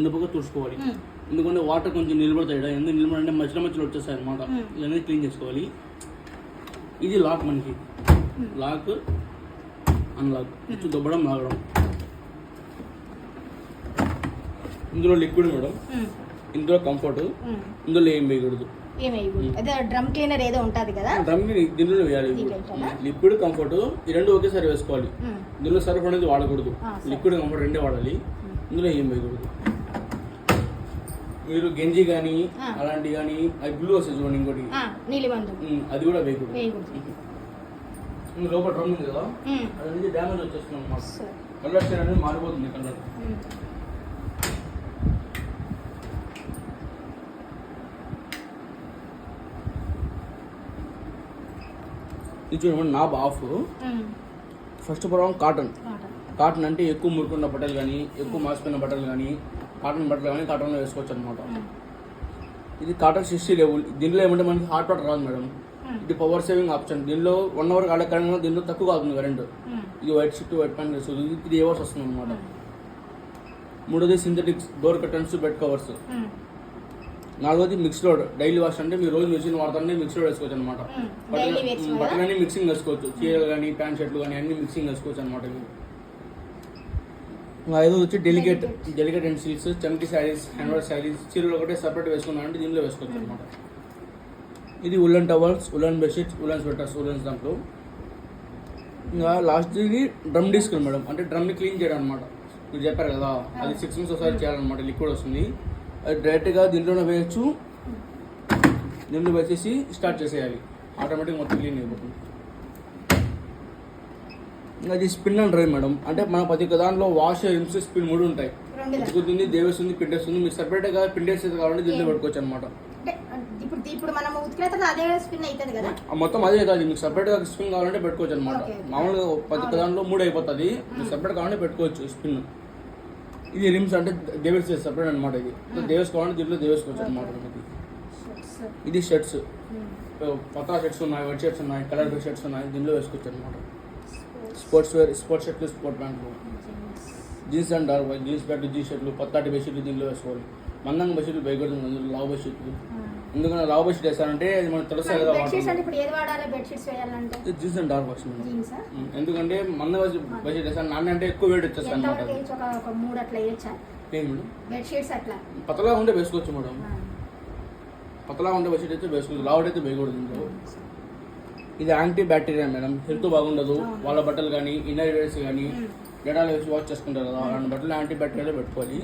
ఎందుకు తుడుచుకోవాలి. ఎందుకంటే వాటర్ కొంచెం నిలబడతాయి. ఎందుకు నిలబడంటే మధ్యలో వచ్చేస్తాయి అనమాట. ఇవన్నీ క్లీన్ చేసుకోవాలి. ఇది లాక్ మనకి లాక్ అన్లాక్ దుబ్బడం లాగడం. ఇందులో లిక్విడ్ మేడం, ఇందులో కంఫర్ట్, ఇందులో ఏం వేయకూడదు. డ్రమ్ క్లీనర్ ఏదో ఉంటది కదా, డ్రమ్ దీనిలో వేయాలి. లిక్విడ్ కంఫర్ట్ ఈ రెండు ఒకేసారి వేసుకోవాలి. ఇందులో సర్ఫ్ అనేది వాడకూడదు. లిక్విడ్ కంఫర్ట్ రెండే వాడాలి. ఇందులో ఏం వేయకూడదు. మీరు గంజి కానీ అలాంటి కానీ అది బ్లూ వస్తుంది చూడండి, ఇంకోటి అది కూడా వేయకూడదు. లోపల డ్రమ్ ఉంది కదా, అది నుంచి డ్యామేజ్ వచ్చేస్తుంది అన్నమాట. కలర్ స్టైల్ అనేది మారిపోతుంది. కలర్ ఇది చూడండి knob off. First of all cotton అంటే ఎక్కువ మురుకున్న బట్టలు కానీ, ఎక్కువ మాసిపోయిన బట్టలు కానీ, కాటన్ బట్టలు కానీ కాటన్లో వేసుకోవచ్చు అనమాట. ఇది కాటన్ 60 లెవెల్. దీనిలో ఏమంటే మనకి హాట్ వాటర్ రాదు మేడం. ఇది పవర్ సేవింగ్ ఆప్షన్. దీనిలో 1 అవర్ కాలే కరెంట్, దీనిలో తక్కువ కాదు కరెంట్. ఇది వైట్ షిఫ్ట్ వైట్ ప్యాంట్ వేస్తుంది. ఇది 3 అవర్స్ వస్తుంది అనమాట. మూడోది synthetics door curtains, bed covers. నాలుగోది మిక్స్ లోడ్ డైలీ వాష్. అంటే మీరు రోజు మిషన్ వాడుతుంటే మిక్స్ లోడ్ వేసుకోవచ్చు అనమాట. బట్టలన్నీ మిక్సింగ్ వేసుకోవచ్చు. చీరలు కానీ ప్యాంట్ షర్ట్లు కానీ అన్ని మిక్సింగ్ వేసుకోవచ్చు అనమాట. ఐదోది వచ్చి డెలికేట్ అండ్ సిల్క్స్, చమ్కీ శారీస్, హ్యాండ్వర్క్ శారీస్, చీరలు ఒకటే సపరేట్ వేసుకున్నా అంటే దీనిలో వేసుకోవచ్చు అనమాట. ఇది woollen towels, woollen bedsheets, woollen sweaters, woollens దాంట్లో. ఇంకా లాస్ట్ ఇది డ్రమ్ డిస్క్ మేడం. అంటే డ్రమ్ని క్లీన్ చేయడం అనమాట. మీరు చెప్పారు కదా, అది 6 months ఒకసారి చేయాలన్నమాట. లిక్విడ్ వస్తుంది, అది డైరెక్ట్గా దీంట్లోనే వేయచ్చు. దీంట్లో వేసేసి స్టార్ట్ చేసేయాలి. ఆటోమేటిక్గా మొత్తం క్లీన్ అయిపోతుంది. ఇంకా అది స్పిన్ అండ్ డ్రై మేడం. అంటే మన ప్రతి దాంట్లో వాష్, రిమ్స్, స్పిన్ 3 ఉంటాయి. ఉతుకుతుంది, దేవేస్తుంది, పిండేస్తుంది. మీకు సపరేట్గా పిండేసేది కావాలంటే దీంట్లో పెట్టుకోవచ్చు అనమాట. మొత్తం అదే కాదు, మీకు సపరేట్గా స్పిన్ కావాలంటే పెట్టుకోవచ్చు అనమాట. మామూలుగా ప్రతి దాంట్లో 3 అయిపోతుంది. మీకు సపరేట్ కావాలంటే పెట్టుకోవచ్చు స్పిన్. ఇది రిమ్స్ అంటే దేవేస్ సపరేట్ అనమాట. ఇది దేవేస్ కావాలంటే దీంట్లో దేవేసుకోవచ్చు అనమాట. ఇది షర్ట్స్, పతా షర్ట్స్ ఉన్నాయి, వైట్ షర్ట్స్ ఉన్నాయి, కలర్ షర్ట్స్ ఉన్నాయి. దీంట్లో వేసుకోవచ్చు అనమాట. స్పోర్ట్స్ వేర్, స్పోర్ట్స్ షర్ట్లు, స్పోర్ట్ ప్యాంట్లు, jeans and dark white jeans ప్యాంట్లు, జీన్స్ షర్ట్లు, పత్తాటి బెడ్షీట్లు దీంట్లో వేసుకోవాలి. మందంగా బెడ్షీట్లు వేయకూడదు. అందులో లావ్ బెడ్షీట్లు. ఎందుకంటే లావ్ బెడ్షీట్ వేస్తారంటే అది మనకు తెలుస్తుంది కదా. Jeans and dark wash. ఎందుకంటే మంద బెడ్షీట్ వేస్తాను నాన్న అంటే ఎక్కువ వేడి వచ్చేస్తాను అనమాట. పతలా ఉంటే వేసుకోవచ్చు మేడం. పతలా ఉంటే బెడ్షీట్ అయితే వేసుకోవచ్చు. లావుడ్ అయితే వేయకూడదు. ఇది యాంటీ బ్యాక్టీరియా మేడం. హెల్త్ బాగుండదు. వాళ్ళ బట్టలు కానీ, ఇన్నర్ వేర్స్ కానీ డెటాల్ వేసి వాష్ చేసుకుంటారు కదా, అలాంటి బట్టలు యాంటీ బ్యాక్టీరియా పెట్టుకోవాలి.